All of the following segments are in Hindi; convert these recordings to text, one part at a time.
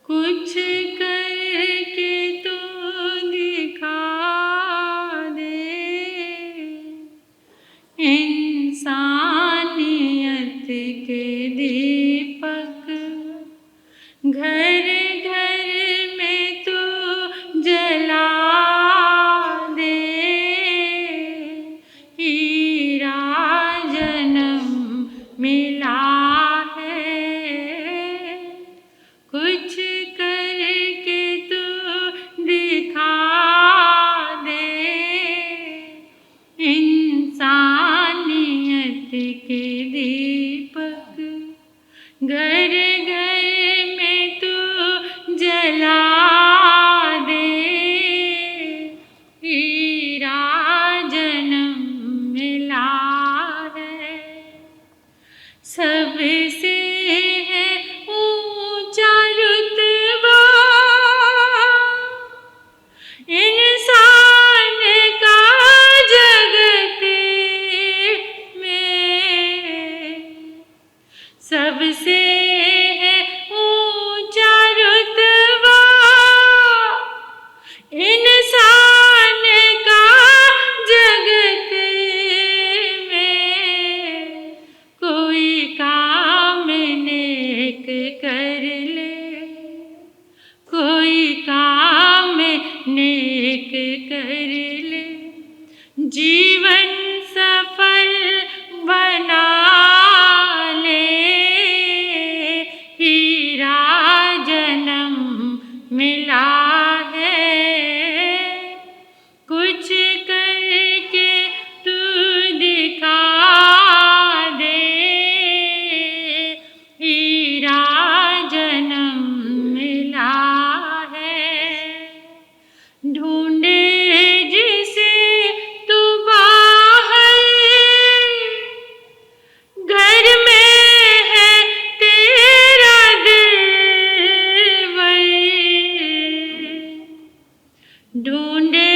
कुछ करके तो दिखा दे, इंसानियत के दीपक घर घर में तू जला दे। हीरा जन्म मिला है, कुछ करके तू दिखा दे, इंसानियत के दीपक घर घर में तू जला दे। हीरा जन्म मिला है, सबसे है ऊंचा रुतबा इंसान का जगत में, सबसे है ऊंचा रुतबा इंसान का जगत में। कोई काम नेक कर ले, कोई काम नेक कर ले, जीवन सफल बना ले। हीरा जन्म मिला है, कुछ करके तू दिखा दे, हीरा जन्म मिला है। ढूंढे जिसे तू बाहर, घर में है तेरा दिलबर। ढूंढे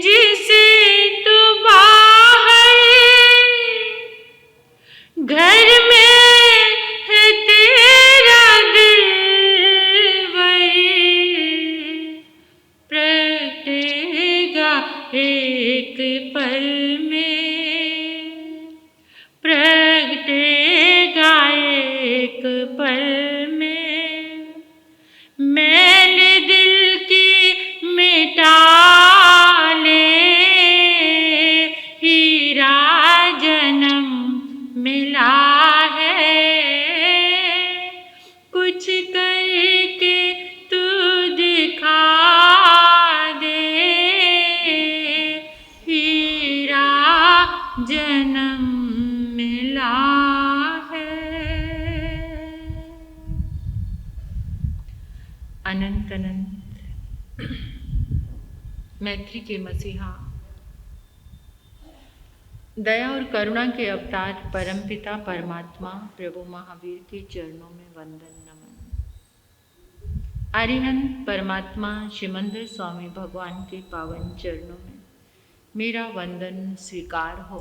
जिसे तू बाहर, घर में है तेरा दिलबर। प्रगटेगा एक पल में, प्रगटेगा एक पल में, मैल दिल की मिटा ले। हीरा जन्म मिला है, कुछ करके तू दिखा दे, हीरा जन्म मिला है। अनंत अनंत मैत्री के मसीहा, दया और करुणा के अवतार परमपिता परमात्मा प्रभु महावीर के चरणों में वंदन नमन। अरिहंत परमात्मा शिमंदर स्वामी भगवान के पावन चरणों में मेरा वंदन स्वीकार हो।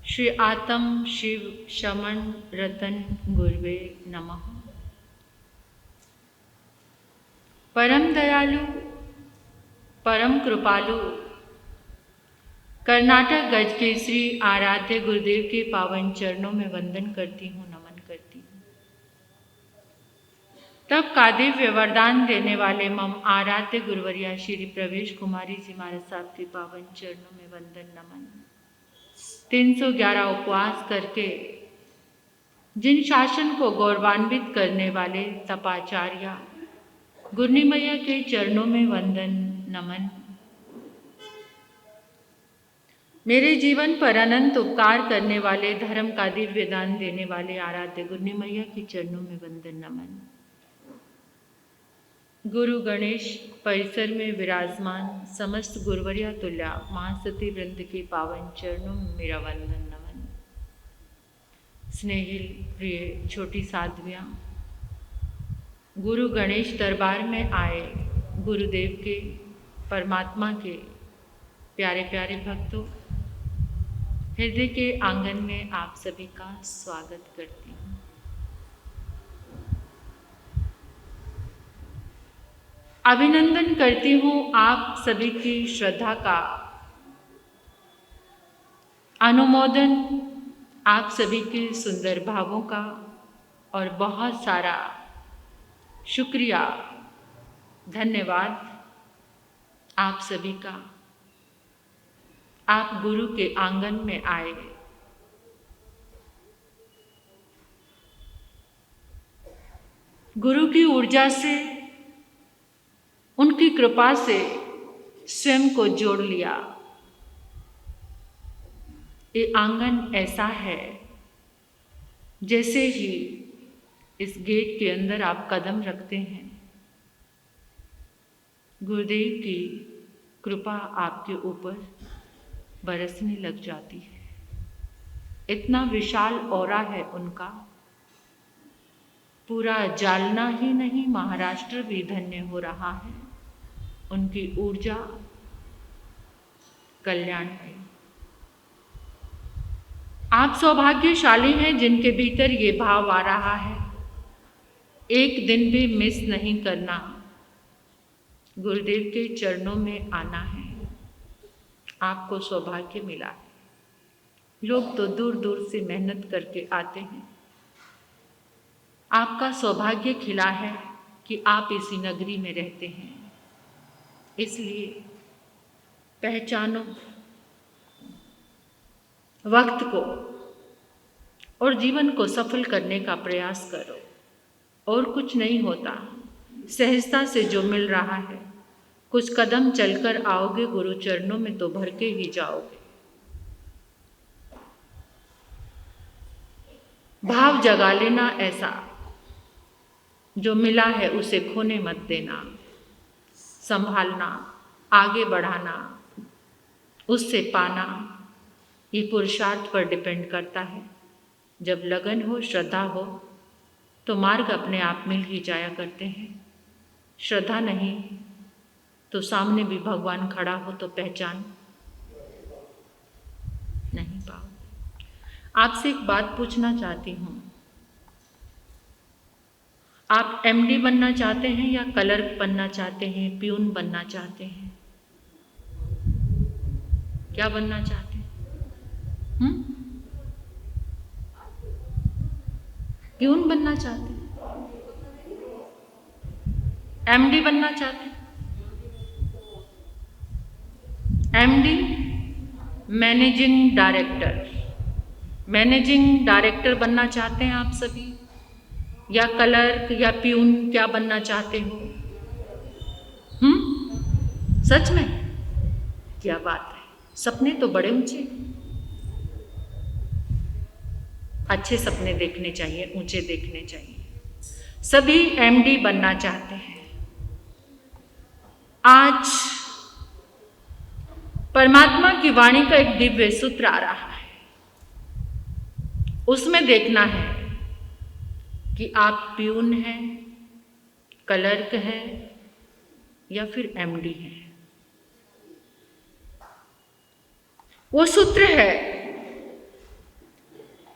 श्री आत्म शिव शमन रतन गुरुवे नमः। परम दयालु परम कृपालु कर्नाटक गज के श्री आराध्य गुरुदेव के पावन चरणों में वंदन करती हूँ, नमन करती हूँ। तब कादिव्य वरदान देने वाले मम आराध्य गुरुवरिया श्री प्रवेश कुमारी जी महाराज साहब के पावन चरणों में वंदन नमन। 311 उपवास करके जिन शासन को गौरवान्वित करने वाले तपाचार्य गुरनी मैया के चरणों में वंदन नमन। मेरे जीवन पर अनंत उपकार करने वाले धर्म का दिव्य दान देने वाले आराध्य गुरनी मैया के चरणों में वंदन नमन। गुरु गणेश परिसर में विराजमान समस्त गुरुवरिया तुल्या महासती वृंद के पावन चरणों में मेरा वंदन नमन। स्नेहिल प्रिय छोटी साध्वियाँ, गुरु गणेश दरबार में आए गुरुदेव के परमात्मा के प्यारे प्यारे भक्तों, हृदय के आंगन में आप सभी का स्वागत करती हूँ। अभिनंदन करती हूँ आप सभी की श्रद्धा का, अनुमोदन आप सभी के सुंदर भावों का और बहुत सारा शुक्रिया, धन्यवाद आप सभी का। आप गुरु के आंगन में आए। गुरु की ऊर्जा से, उनकी कृपा से स्वयं को जोड़ लिया। ये आंगन ऐसा है जैसे ही इस गेट के अंदर आप कदम रखते हैं, गुरुदेव की कृपा आपके ऊपर बरसने लग जाती है। इतना विशाल ऑरा है उनका, पूरा जालना ही नहीं महाराष्ट्र भी धन्य हो रहा है उनकी ऊर्जा कल्याण में। आप सौभाग्यशाली हैं जिनके भीतर ये भाव आ रहा है, एक दिन भी मिस नहीं करना, गुरुदेव के चरणों में आना है। आपको सौभाग्य मिला है। लोग तो दूर दूर से मेहनत करके आते हैं, आपका सौभाग्य खिला है कि आप इसी नगरी में रहते हैं। इसलिए पहचानो वक्त को और जीवन को सफल करने का प्रयास करो। और कुछ नहीं होता, सहजता से जो मिल रहा है, कुछ कदम चलकर आओगे गुरु चरणों में तो भर के ही जाओगे। भाव जगा लेना ऐसा, जो मिला है उसे खोने मत देना, संभालना, आगे बढ़ाना, उससे पाना, ये पुरुषार्थ पर डिपेंड करता है। जब लगन हो, श्रद्धा हो तो मार्ग अपने आप मिल ही जाया करते हैं। श्रद्धा नहीं तो सामने भी भगवान खड़ा हो तो पहचान नहीं पाओ। आपसे एक बात पूछना चाहती हूँ, आप एमडी बनना चाहते हैं या क्लर्क बनना चाहते हैं, प्यून बनना चाहते हैं? क्या बनना चाहते हैं? प्यून बनना चाहते हैं? एमडी बनना चाहते हैं? MD managing director, managing director बनना चाहते हैं आप सभी, या क्लर्क या प्यून, क्या बनना चाहते हो? सच में? क्या बात है, सपने तो बड़े ऊंचे, अच्छे सपने देखने चाहिए, ऊंचे देखने चाहिए। सभी एमडी बनना चाहते हैं। आज परमात्मा की वाणी का एक दिव्य सूत्र आ रहा है, उसमें देखना है कि आप प्यून हैं, क्लर्क हैं या फिर एमडी हैं। वो सूत्र है,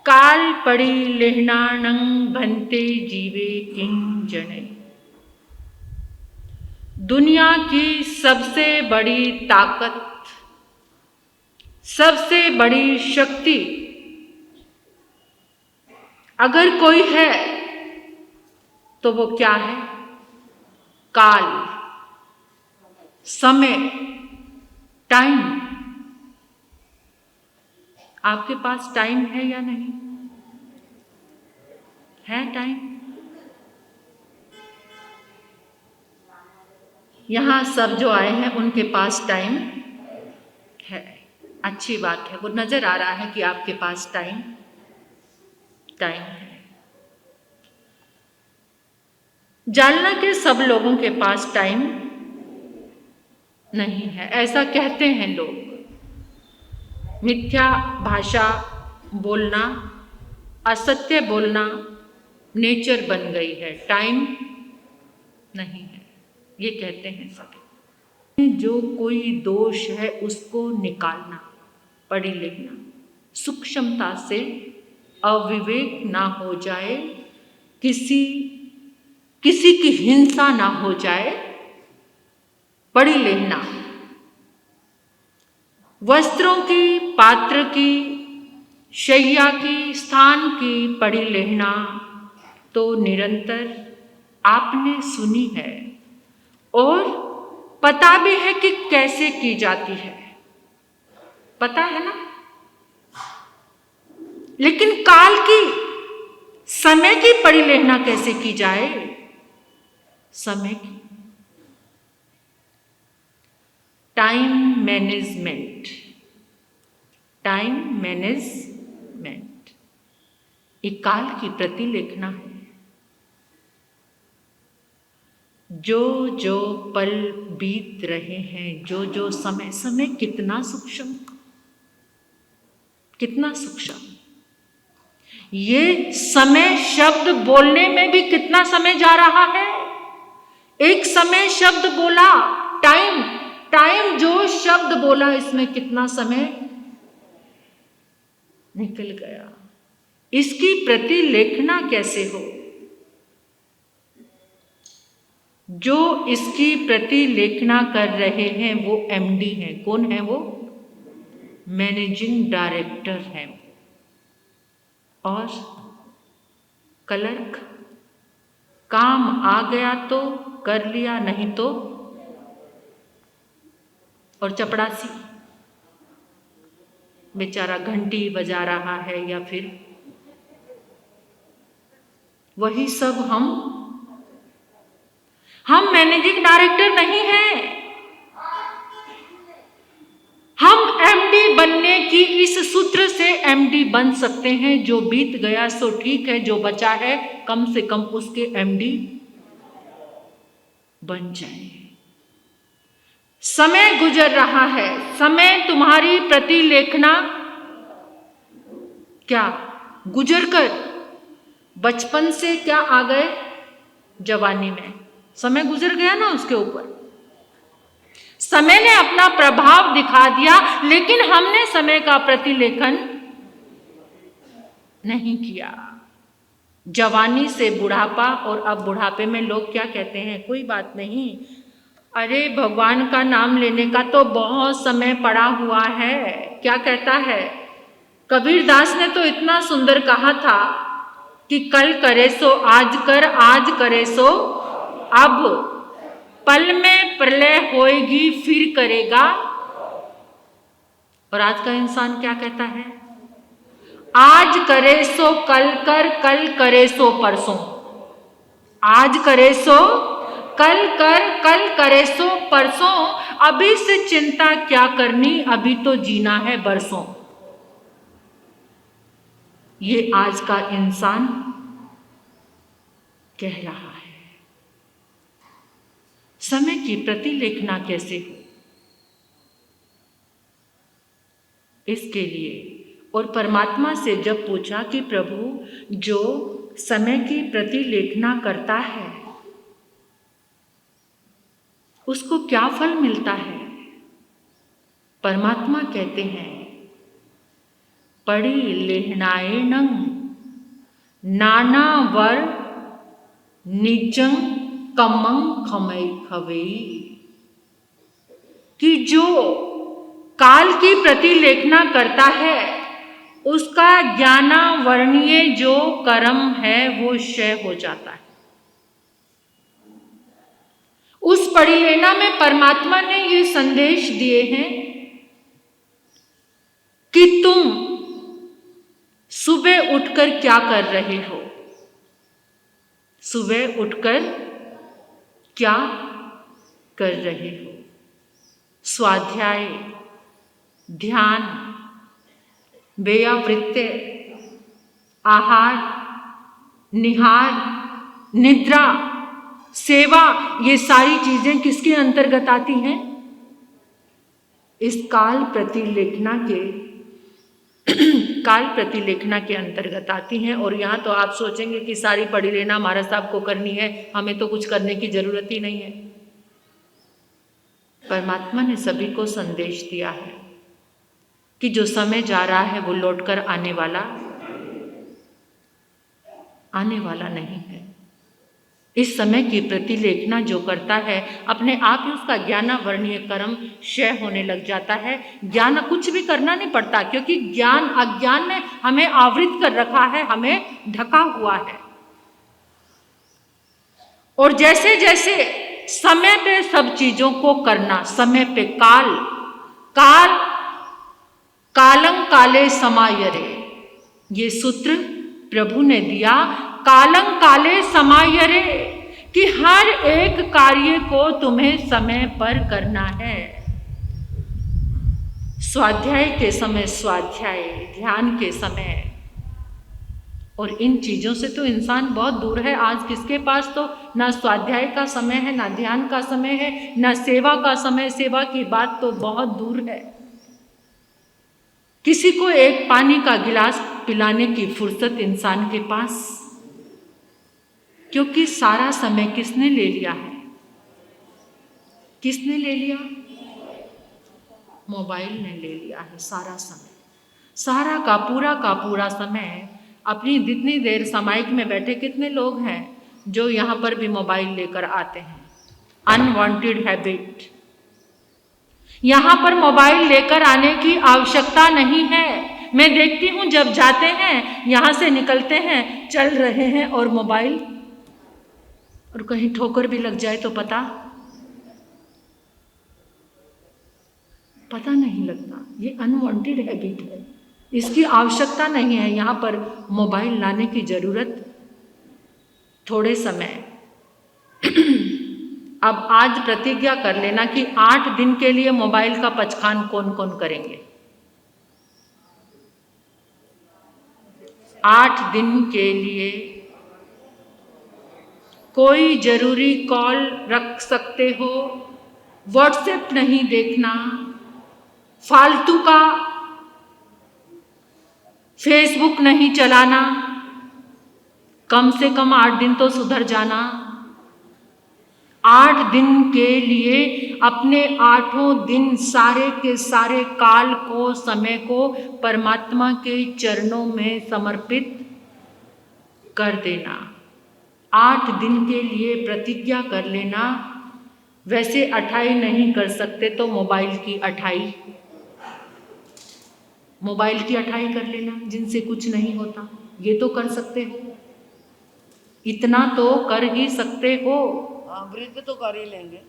काल पड़ी लेहनानंग भंते जीवे किंग जने। दुनिया की सबसे बड़ी ताकत, सबसे बड़ी शक्ति अगर कोई है तो वो क्या है? काल, समय, टाइम। आपके पास टाइम है या नहीं है? टाइम यहां सब जो आए हैं उनके पास टाइम है, अच्छी बात है। वो नजर आ रहा है कि आपके पास टाइम है। जालना के सब लोगों के पास टाइम नहीं है, ऐसा कहते हैं लोग। मिथ्या भाषा बोलना, असत्य बोलना नेचर बन गई है, टाइम नहीं है, ये कहते हैं सब। जो कोई दोष है उसको निकालना, पढ़ी लिखना, सूक्ष्मता से, अविवेक ना हो जाए, किसी की हिंसा ना हो जाए, पढ़ी लेना, वस्त्रों की, पात्र की, शैया की, स्थान की पढ़ी लेना तो निरंतर आपने सुनी है और पता भी है कि कैसे की जाती है, पता है ना। लेकिन काल की, समय की पढ़ी लेना कैसे की जाए? समय की, टाइम मैनेजमेंट, टाइम मैनेजमेंट एक काल की प्रतिलेखना है। जो जो पल बीत रहे हैं, जो जो समय, समय कितना सूक्ष्म, कितना सूक्ष्म। ये समय शब्द बोलने में भी कितना समय जा रहा है। एक समय शब्द बोला, टाइम, टाइम जो शब्द बोला, इसमें कितना समय निकल गया। इसकी प्रतिलेखना कैसे हो? जो इसकी प्रतिलेखना कर रहे हैं वो एमडी हैं। कौन है वो? मैनेजिंग डायरेक्टर हैं। और क्लर्क, काम आ गया तो कर लिया, नहीं तो। और चपड़ासी बेचारा घंटी बजा रहा है या फिर वही सब। हम मैनेजिंग डायरेक्टर नहीं हैं। हम एमडी बनने की इस सूत्र से एमडी बन सकते हैं। जो बीत गया सो ठीक है, जो बचा है कम से कम उसके एमडी बन जाए। समय गुजर रहा है, समय तुम्हारी प्रतिलेखना क्या गुजर कर बचपन से क्या आ गए जवानी में, समय गुजर गया ना उसके ऊपर। समय ने अपना प्रभाव दिखा दिया, लेकिन हमने समय का प्रतिलेखन नहीं किया। जवानी से बुढ़ापा, और अब बुढ़ापे में लोग क्या कहते हैं? कोई बात नहीं, अरे भगवान का नाम लेने का तो बहुत समय पड़ा हुआ है। क्या कहता है कबीर दास ने? तो इतना सुंदर कहा था कि कल करे सो आज कर, आज करे सो अब, पल में प्रलय होएगी फिर करेगा। और आज का इंसान क्या कहता है? आज करे सो कल कर, कल करे सो परसों। आज करे सो कल कर, कल करे सो परसों। अभी से चिंता क्या करनी, अभी तो जीना है बरसों। ये आज का इंसान कह रहा है। समय की प्रतिलेखना कैसे हो, इसके लिए और परमात्मा से जब पूछा कि प्रभु जो समय की प्रतिलेखना करता है उसको क्या फल मिलता है? परमात्मा कहते हैं पढ़ी लेहनाएणं नाना वर निजं कमं खमय खवेई, कि जो काल की प्रतिलेखना करता है उसका ज्ञानावर्णीय जो कर्म है वो क्षय हो जाता है। उस परिलेना में परमात्मा ने ये संदेश दिए हैं कि तुम सुबह उठकर क्या कर रहे हो, सुबह उठकर क्या कर रहे हो। स्वाध्याय, ध्यान, व्यावृत्ति, आहार, निहार, निद्रा, सेवा, ये सारी चीजें किसके अंतर्गत आती हैं? इस काल प्रतिलेखना के अंतर्गत आती हैं। और यहाँ तो आप सोचेंगे कि सारी पढ़ी लेना महाराज साहब को करनी है, हमें तो कुछ करने की जरूरत ही नहीं है। परमात्मा ने सभी को संदेश दिया है कि जो समय जा रहा है वो लौटकर आने वाला नहीं है। इस समय की प्रतिलेखना जो करता है अपने आप ही उसका ज्ञानावर्णीय कर्म क्षय होने लग जाता है। ज्ञान कुछ भी करना नहीं पड़ता, क्योंकि ज्ञान अज्ञान ने हमें आवृत कर रखा है, हमें ढका हुआ है। और जैसे जैसे समय पे सब चीजों को करना, समय पे काल कालं काले समायरे, ये सूत्र प्रभु ने दिया। कालं काले समायरे, कि हर एक कार्य को तुम्हें समय पर करना है। स्वाध्याय के समय स्वाध्याय, ध्यान के समय, और इन चीजों से तो इंसान बहुत दूर है। आज किसके पास तो ना स्वाध्याय का समय है, ना ध्यान का समय है, ना सेवा का समय। सेवा की बात तो बहुत दूर है। किसी को एक पानी का गिलास पिलाने की फुर्सत इंसान के पास, क्योंकि सारा समय किसने ले लिया है? किसने ले लिया? मोबाइल ने ले लिया है सारा समय। सारा का पूरा समय अपनी जितनी देर सामायिक में बैठे कितने लोग हैं जो यहाँ पर भी मोबाइल लेकर आते हैं। Unwanted habit. यहाँ पर मोबाइल लेकर आने की आवश्यकता नहीं है। मैं देखती हूँ जब जाते हैं, यहाँ से निकलते हैं, चल रहे हैं और मोबाइल, और कहीं ठोकर भी लग जाए तो पता नहीं लगता। ये अनवांटेड हैबिट है, इसकी आवश्यकता नहीं है। यहाँ पर मोबाइल लाने की जरूरत थोड़े समय। अब आज प्रतिज्ञा कर लेना कि 8 दिन के लिए मोबाइल का पचखान कौन कौन करेंगे। 8 दिन के लिए कोई जरूरी कॉल रख सकते हो, व्हाट्सएप नहीं देखना, फालतू का फेसबुक नहीं चलाना, कम से कम 8 दिन तो सुधर जाना। 8 दिन के लिए अपने 8 दिन सारे के सारे काल को, समय को परमात्मा के चरणों में समर्पित कर देना। 8 दिन के लिए प्रतिज्ञा कर लेना। वैसे 28 नहीं कर सकते तो मोबाइल की 28 कर लेना, जिनसे कुछ नहीं होता। ये तो कर सकते हो, इतना तो कर ही सकते हो। ब्रिज पे तो कर ही लेंगे।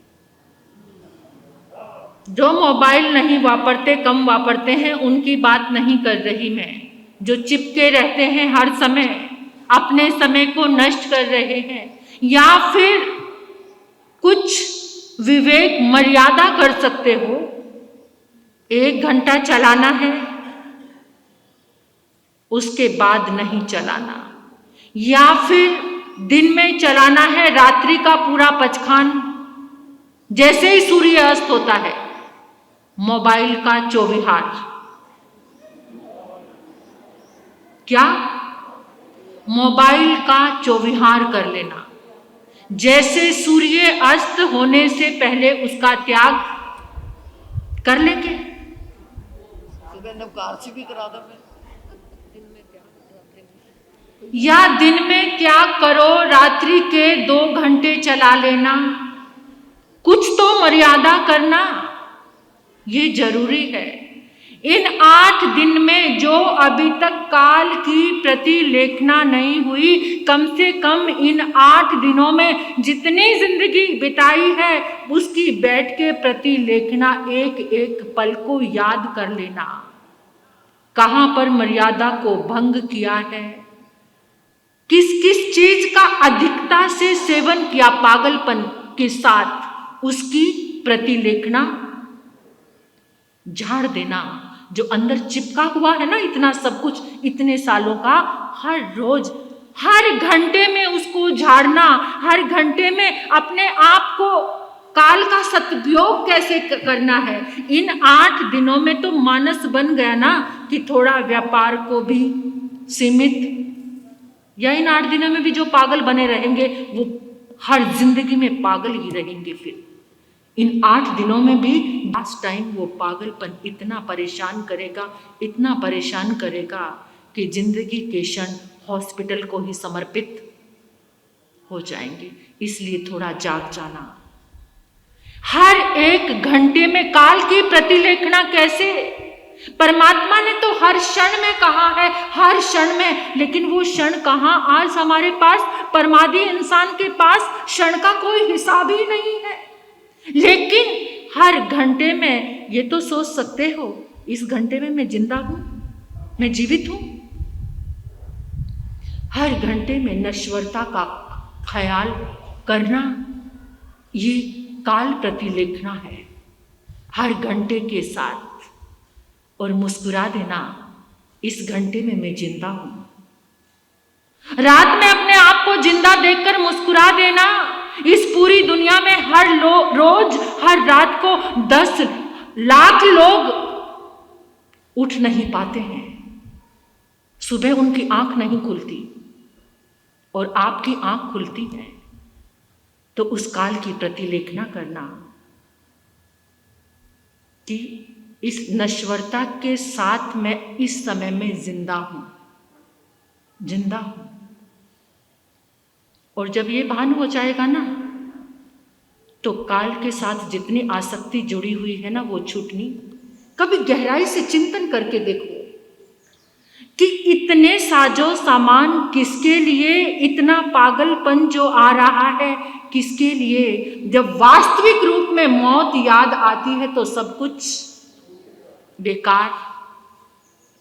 जो मोबाइल नहीं वापरते, कम वापरते हैं, उनकी बात नहीं कर रही मैं। जो चिपके रहते हैं हर समय, अपने समय को नष्ट कर रहे हैं, या फिर कुछ विवेक मर्यादा कर सकते हो। 1 घंटा चलाना है, उसके बाद नहीं चलाना। या फिर दिन में चलाना है, रात्रि का पूरा पचखान। जैसे ही सूर्य अस्त होता है, मोबाइल का चौविहार। क्या? मोबाइल का चौविहार कर लेना। जैसे सूर्य अस्त होने से पहले उसका त्याग कर लेंगे। कारसी भी करा दो। या दिन में क्या करो, रात्रि के 2 घंटे चला लेना। कुछ तो मर्यादा करना, ये जरूरी है। इन 8 दिन में जो अभी तक काल की प्रतिलेखना नहीं हुई, कम से कम इन 8 दिनों में जितनी जिंदगी बिताई है, उसकी बैठ के प्रतिलेखना, एक एक पल को याद कर लेना। कहाँ पर मर्यादा को भंग किया है, किस किस चीज का अधिकता से सेवन किया पागलपन के साथ, उसकी प्रतिलेखना झाड़ देना। जो अंदर चिपका हुआ है ना, इतना सब कुछ, इतने सालों का, हर रोज हर घंटे में उसको झाड़ना। हर घंटे में अपने आप को काल का सदुपयोग कैसे करना है। इन 8 दिनों में तो मानस बन गया ना कि थोड़ा व्यापार को भी सीमित, या इन 8 दिनों में भी जो पागल बने रहेंगे वो हर जिंदगी में पागल ही रहेंगे। फिर इन 8 दिनों में भी लास्ट टाइम वो पागलपन इतना परेशान करेगा कि जिंदगी के क्षण हॉस्पिटल को ही समर्पित हो जाएंगे। इसलिए थोड़ा जाग जाना। हर एक घंटे में काल की प्रतिलेखना कैसे? परमात्मा ने तो हर क्षण में कहा है, हर क्षण में, लेकिन वो क्षण कहाँ आज हमारे पास? परमादी इंसान के पास क्षण का कोई हिसाब ही नहीं है। लेकिन हर घंटे में ये तो सोच सकते हो, इस घंटे में मैं जिंदा हूं, मैं जीवित हूं। हर घंटे में नश्वरता का ख्याल करना, ये काल प्रतिलेखना है हर घंटे के साथ। और मुस्कुरा देना, इस घंटे में मैं जिंदा हूं। रात में अपने आप को जिंदा देखकर मुस्कुरा देना। इस पूरी दुनिया में हर रोज हर रात को 10 लाख लोग उठ नहीं पाते हैं, सुबह उनकी आंख नहीं खुलती और आपकी आंख खुलती है। तो उस काल की प्रतिलेखना करना कि इस नश्वरता के साथ मैं इस समय में जिंदा हूं, जिंदा हूं। और जब ये भान हो जाएगा ना, तो काल के साथ जितनी आसक्ति जुड़ी हुई है ना, वो छूटनी। कभी गहराई से चिंतन करके देखो कि इतने साजो सामान किसके लिए, इतना पागलपन जो आ रहा है किसके लिए? जब वास्तविक रूप में मौत याद आती है तो सब कुछ बेकार,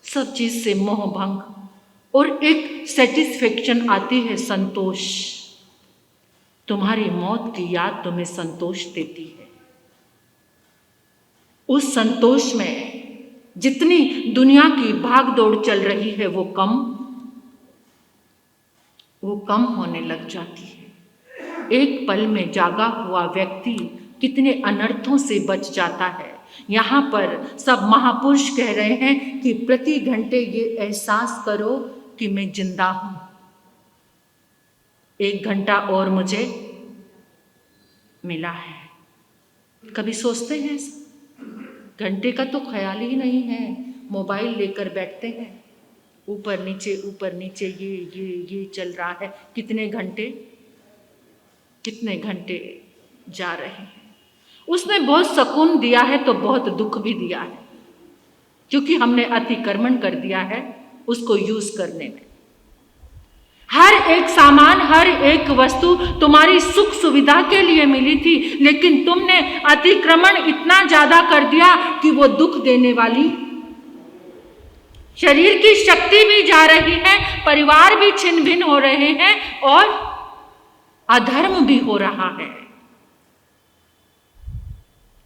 सब चीज से मोह भंग और एक सेटिस्फेक्शन आती है, संतोष। तुम्हारी मौत की याद तुम्हें संतोष देती है। उस संतोष में जितनी दुनिया की भाग दौड़ चल रही है वो कम होने लग जाती है। एक पल में जागा हुआ व्यक्ति कितने अनर्थों से बच जाता है। यहाँ पर सब महापुरुष कह रहे हैं कि प्रति घंटे ये एहसास करो कि मैं जिंदा हूं। 1 घंटा और मुझे मिला है। कभी सोचते हैं? घंटे का तो ख्याल ही नहीं है। मोबाइल लेकर बैठते हैं, ऊपर नीचे ये चल रहा है। कितने घंटे जा रहे हैं। उसने बहुत सुकून दिया है तो बहुत दुख भी दिया है, क्योंकि हमने अतिक्रमण कर दिया है उसको यूज करने में। हर एक सामान, हर एक वस्तु तुम्हारी सुख सुविधा के लिए मिली थी, लेकिन तुमने अतिक्रमण इतना ज्यादा कर दिया कि वो दुख देने वाली। शरीर की शक्ति भी जा रही है, परिवार भी छिन्न भिन्न हो रहे हैं और अधर्म भी हो रहा है।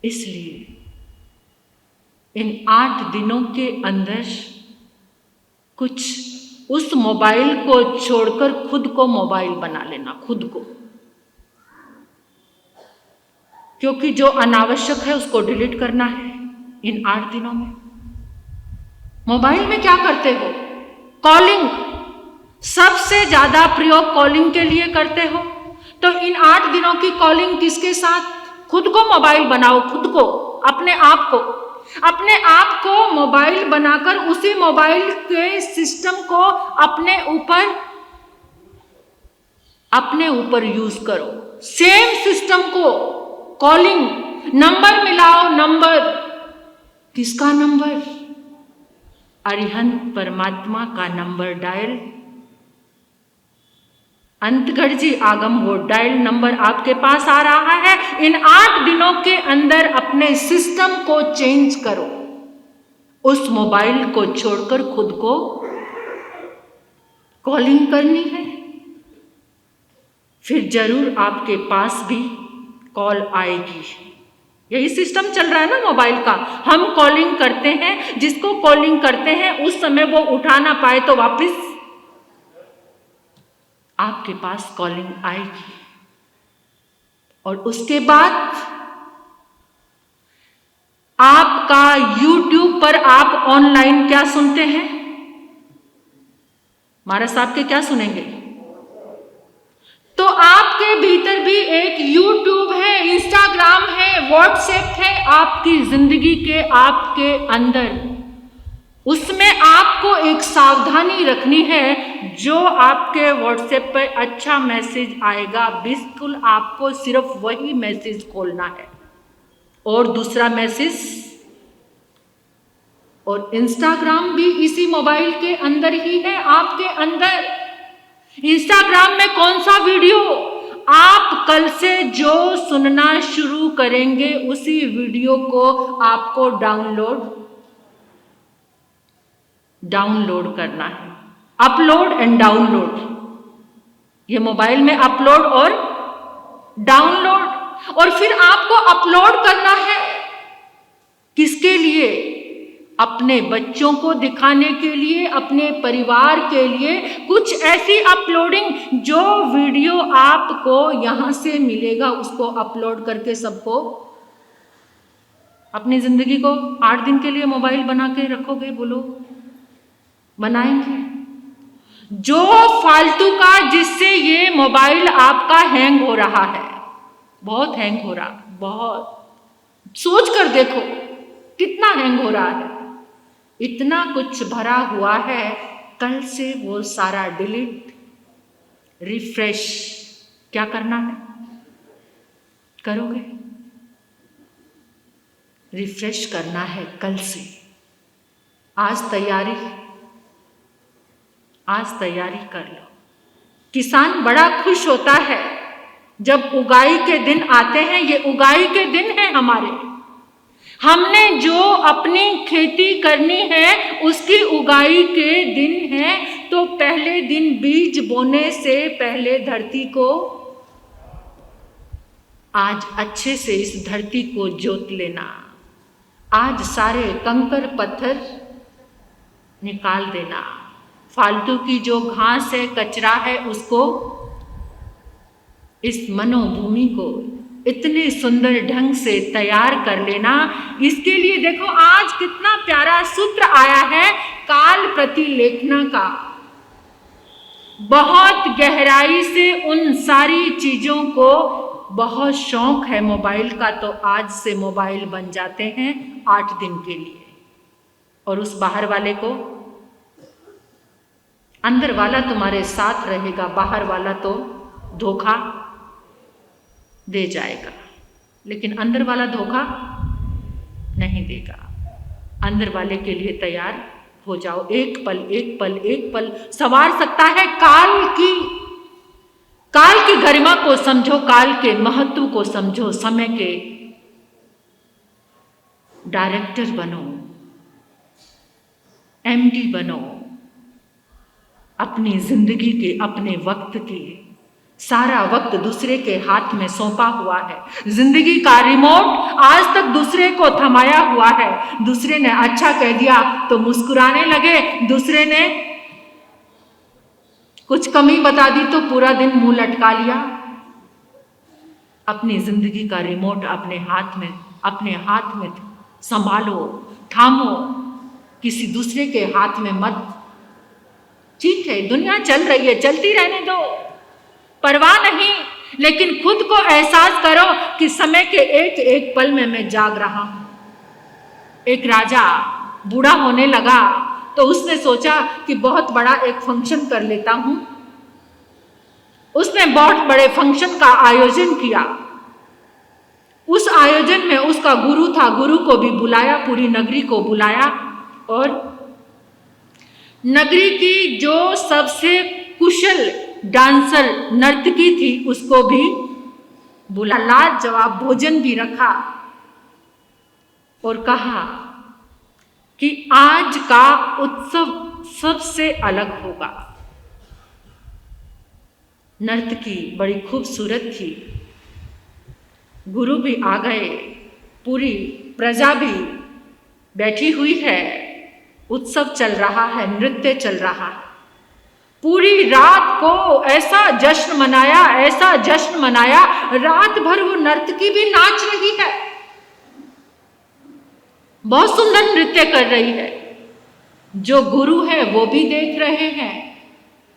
इसलिए इन 8 दिनों के अंदर कुछ उस मोबाइल को छोड़कर खुद को मोबाइल बना लेना, खुद को। क्योंकि जो अनावश्यक है उसको डिलीट करना है इन 8 दिनों में। मोबाइल में क्या करते हो? कॉलिंग, सबसे ज्यादा प्रयोग कॉलिंग के लिए करते हो। तो इन 8 दिनों की कॉलिंग किसके साथ? खुद को मोबाइल बनाओ, खुद को, अपने आप को मोबाइल बनाकर उसी मोबाइल के सिस्टम को अपने ऊपर यूज करो। सेम सिस्टम को, कॉलिंग, नंबर मिलाओ। नंबर किसका नंबर? अरिहंत परमात्मा का नंबर डायल। अंतगढ़ जी आगम वो डायल नंबर आपके पास आ रहा है। इन 8 दिनों के अंदर अपने सिस्टम को चेंज करो। उस मोबाइल को छोड़कर खुद को कॉलिंग करनी है, फिर जरूर आपके पास भी कॉल आएगी। यही सिस्टम चल रहा है ना मोबाइल का। हम कॉलिंग करते हैं, जिसको कॉलिंग करते हैं उस समय वो उठा ना पाए तो वापस आपके पास कॉलिंग आएगी। और उसके बाद आपका YouTube पर आप ऑनलाइन क्या सुनते हैं? महाराज साहब के क्या सुनेंगे? तो आपके भीतर भी एक YouTube है, Instagram है, WhatsApp है आपकी जिंदगी के, आपके अंदर। उसमें आपको एक सावधानी रखनी है। जो आपके व्हाट्सएप पे अच्छा मैसेज आएगा बिल्कुल आपको सिर्फ वही मैसेज खोलना है, और दूसरा मैसेज, और इंस्टाग्राम भी इसी मोबाइल के अंदर ही है, आपके अंदर। इंस्टाग्राम में कौन सा वीडियो, आप कल से जो सुनना शुरू करेंगे उसी वीडियो को आपको डाउनलोड करना है। अपलोड एंड डाउनलोड, ये मोबाइल में अपलोड और डाउनलोड। और फिर आपको अपलोड करना है किसके लिए? अपने बच्चों को दिखाने के लिए, अपने परिवार के लिए। कुछ ऐसी अपलोडिंग जो वीडियो आपको यहां से मिलेगा उसको अपलोड करके सबको, अपनी जिंदगी को 8 दिन के लिए मोबाइल बना के रखोगे? बोलो, बनाएंगे? जो फालतू का, जिससे ये मोबाइल आपका हैंग हो रहा है, बहुत हैंग हो रहा, बहुत। सोच कर देखो कितना हैंग हो रहा है, इतना कुछ भरा हुआ है। कल से वो सारा डिलीट, रिफ्रेश क्या करना है? करोगे? रिफ्रेश करना है कल से। आज तैयारी कर लो। किसान बड़ा खुश होता है जब उगाई के दिन आते हैं। ये उगाई के दिन है हमारे, हमने जो अपनी खेती करनी है उसकी उगाई के दिन है। तो पहले दिन बीज बोने से पहले धरती को, आज अच्छे से इस धरती को जोत लेना। आज सारे कंकर पत्थर निकाल देना, फालतू की जो घास है, कचरा है, उसको, इस मनोभूमि को इतने सुंदर ढंग से तैयार कर लेना। इसके लिए देखो आज कितना प्यारा सूत्र आया है काल प्रतिलेखना का। बहुत गहराई से उन सारी चीजों को, बहुत शौक है मोबाइल का, तो आज से मोबाइल बन जाते हैं 8 दिन के लिए। और उस बाहर वाले को, अंदर वाला तुम्हारे साथ रहेगा, बाहर वाला तो धोखा दे जाएगा, लेकिन अंदर वाला धोखा नहीं देगा। अंदर वाले के लिए तैयार हो जाओ। एक पल संवार सकता है काल की गरिमा को समझो, काल के महत्व को समझो, समय के डायरेक्टर बनो, एमडी बनो। अपनी जिंदगी के, अपने वक्त के, सारा वक्त दूसरे के हाथ में सौंपा हुआ है। जिंदगी का रिमोट आज तक दूसरे को थमाया हुआ है। दूसरे ने अच्छा कह दिया तो मुस्कुराने लगे, दूसरे ने कुछ कमी बता दी तो पूरा दिन मुंह लटका लिया। अपनी जिंदगी का रिमोट अपने हाथ में संभालो, थामो, किसी दूसरे के हाथ में मत। ठीक है, दुनिया चल रही है, चलती रहने दो, परवाह नहीं, लेकिन खुद को एहसास करो कि समय के एक एक पल में मैं जाग रहा हूं। एक राजा बूढ़ा होने लगा तो उसने सोचा कि बहुत बड़ा एक फंक्शन कर लेता हूं। उसने बहुत बड़े फंक्शन का आयोजन किया। उस आयोजन में उसका गुरु था, गुरु को भी बुलाया, पूरी नगरी को बुलाया, और नगरी की जो सबसे कुशल डांसर नर्तकी थी उसको भी बुला, लाजवाब भोजन भी रखा और कहा कि आज का उत्सव सबसे अलग होगा। नर्तकी बड़ी खूबसूरत थी, गुरु भी आ गए, पूरी प्रजा भी बैठी हुई है, उत्सव चल रहा है, नृत्य चल रहा है। पूरी रात को ऐसा जश्न मनाया, रात भर वो नर्तकी भी नाच रही है, बहुत सुंदर नृत्य कर रही है। जो गुरु है वो भी देख रहे हैं,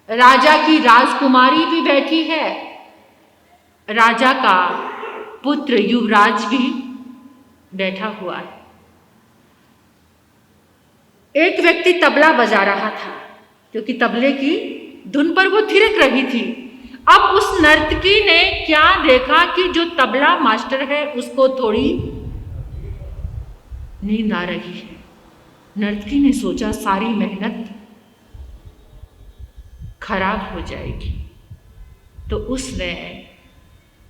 राजा की राजकुमारी भी बैठी है, राजा का पुत्र युवराज भी बैठा हुआ है। एक व्यक्ति तबला बजा रहा था, क्योंकि तबले की धुन पर वो थिरक रही थी। अब उस नर्तकी ने क्या देखा कि जो तबला मास्टर है उसको थोड़ी नींद आ रही है। नर्तकी ने सोचा सारी मेहनत खराब हो जाएगी, तो उसने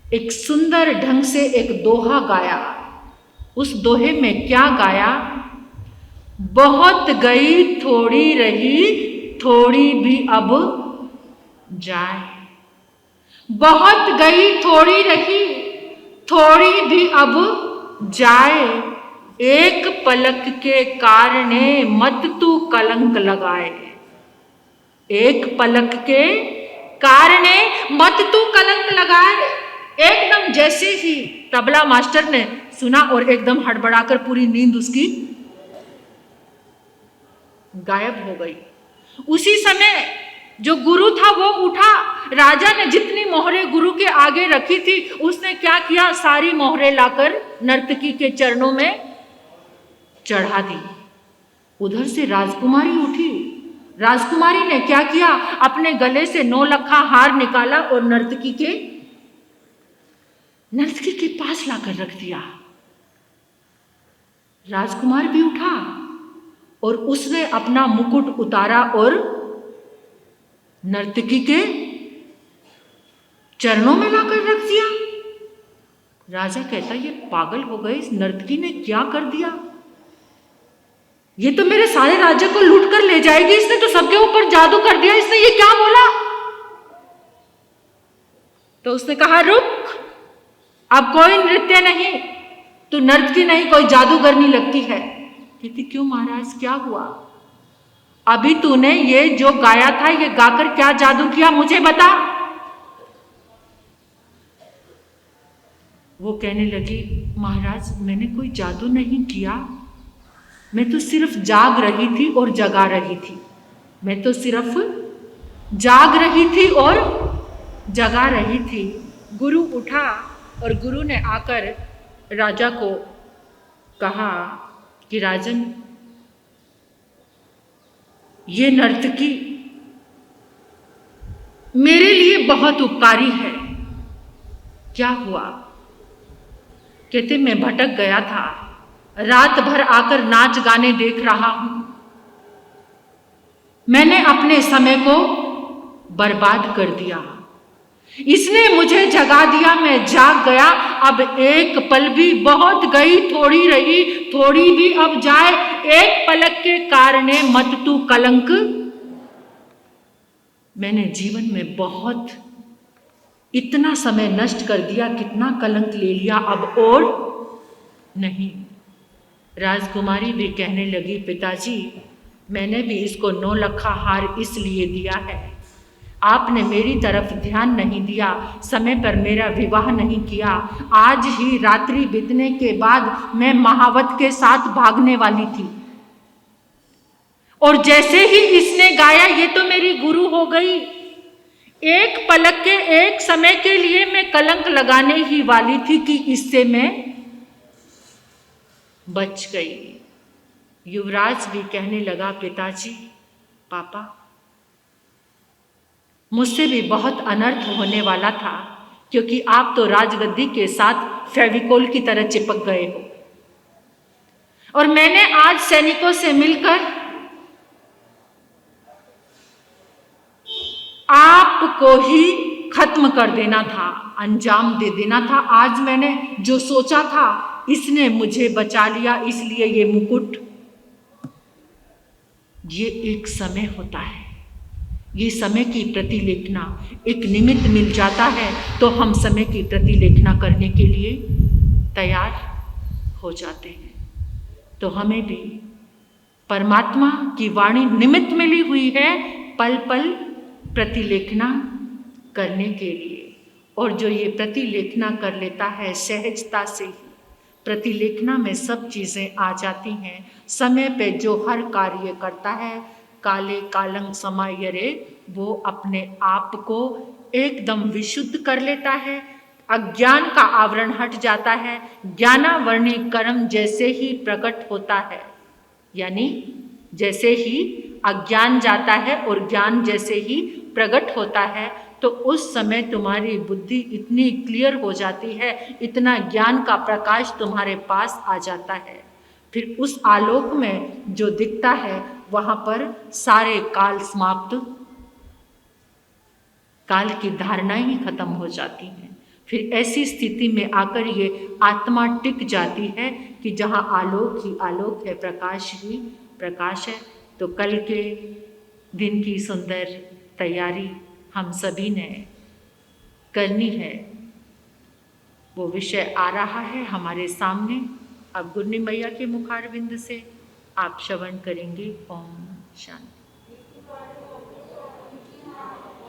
एक सुंदर ढंग से एक दोहा गाया। उस दोहे में क्या गाया? बहुत गई थोड़ी रही, थोड़ी भी अब जाए। बहुत गई थोड़ी रही, थोड़ी भी अब जाए। एक पलक के कारणे मत तू कलंक लगाए। एक पलक के कारणे मत तू कलंक लगाए। एकदम जैसे ही तबला मास्टर ने सुना और एकदम हड़बड़ाकर पूरी नींद उसकी गायब हो गई। उसी समय जो गुरु था वो उठा। राजा ने जितनी मोहरें गुरु के आगे रखी थी उसने क्या किया? सारी मोहरें लाकर नर्तकी के चरणों में चढ़ा दी। उधर से राजकुमारी उठी। राजकुमारी ने क्या किया? अपने गले से 9 लखा हार निकाला और नर्तकी के पास लाकर रख दिया। राजकुमार भी उठा और उसने अपना मुकुट उतारा और नर्तकी के चरणों में लाकर रख दिया। राजा कहता, ये पागल हो गए, इस नर्तकी ने क्या कर दिया? ये तो मेरे सारे राज्य को लूट कर ले जाएगी, इसने तो सबके ऊपर जादू कर दिया, इसने ये क्या बोला? तो उसने कहा, रुक, अब कोई नृत्य नहीं, तू नर्तकी नहीं, कोई जादूगरनी लगती है। कहती, क्यों महाराज, क्या हुआ? अभी तूने ये जो गाया था, ये गाकर क्या जादू किया, मुझे बता। वो कहने लगी, महाराज मैंने कोई जादू नहीं किया, मैं तो सिर्फ जाग रही थी और जगा रही थी। मैं तो सिर्फ जाग रही थी और जगा रही थी। गुरु उठा और गुरु ने आकर राजा को कहा कि राजन, ये नर्तकी मेरे लिए बहुत उपकारी है। क्या हुआ? कहते, मैं भटक गया था, रात भर आकर नाच गाने देख रहा हूं। मैंने अपने समय को बर्बाद कर दिया, इसने मुझे जगा दिया, मैं जाग गया। अब एक पल भी, बहुत गई थोड़ी रही, थोड़ी भी अब जाए। एक पलक के कारणे मत तू कलंक। मैंने जीवन में बहुत इतना समय नष्ट कर दिया, कितना कलंक ले लिया, अब और नहीं। राजकुमारी भी कहने लगी, पिताजी मैंने भी इसको 9 लखा हार इसलिए दिया है, आपने मेरी तरफ ध्यान नहीं दिया, समय पर मेरा विवाह नहीं किया। आज ही रात्रि बीतने के बाद मैं महावत के साथ भागने वाली थी, और जैसे ही इसने गाया, ये तो मेरी गुरु हो गई। एक पलक के, एक समय के लिए मैं कलंक लगाने ही वाली थी कि इससे मैं बच गई। युवराज भी कहने लगा, पिताजी, पापा, मुझसे भी बहुत अनर्थ होने वाला था, क्योंकि आप तो राजगद्दी के साथ फेविकोल की तरह चिपक गए हो, और मैंने आज सैनिकों से मिलकर आपको ही खत्म कर देना था, अंजाम दे देना था। आज मैंने जो सोचा था, इसने मुझे बचा लिया, इसलिए ये मुकुट, ये एक समय होता है, ये समय की प्रतिलेखना, एक निमित्त मिल जाता है तो हम समय की प्रतिलेखना करने के लिए तैयार हो जाते हैं। तो हमें भी परमात्मा की वाणी निमित्त मिली हुई है पल पल प्रतिलेखना करने के लिए, और जो ये प्रतिलेखना कर लेता है सहजता से ही, प्रतिलेखना में सब चीज़ें आ जाती हैं। समय पे जो हर कार्य करता है, काले कालंग समायरे, वो अपने आप को एकदम विशुद्ध कर लेता है, अज्ञान का आवरण हट जाता है, ज्ञानावर्णी कर्म जैसे ही प्रकट होता है, यानी जैसे ही अज्ञान जाता है और ज्ञान जैसे ही प्रकट होता है तो उस समय तुम्हारी बुद्धि इतनी क्लियर हो जाती है, इतना ज्ञान का प्रकाश तुम्हारे पास आ जाता है। फिर उस आलोक में जो दिखता है वहाँ पर सारे काल समाप्त, काल की धारणाएं ही खत्म हो जाती हैं। फिर ऐसी स्थिति में आकर ये आत्मा टिक जाती है कि जहाँ आलोक ही आलोक है, प्रकाश ही प्रकाश है। तो कल के दिन की सुंदर तैयारी हम सभी ने करनी है। वो विषय आ रहा है हमारे सामने। अब गुरनी मैया के मुखारविंद से आप श्रवण करेंगे। ओम शांति।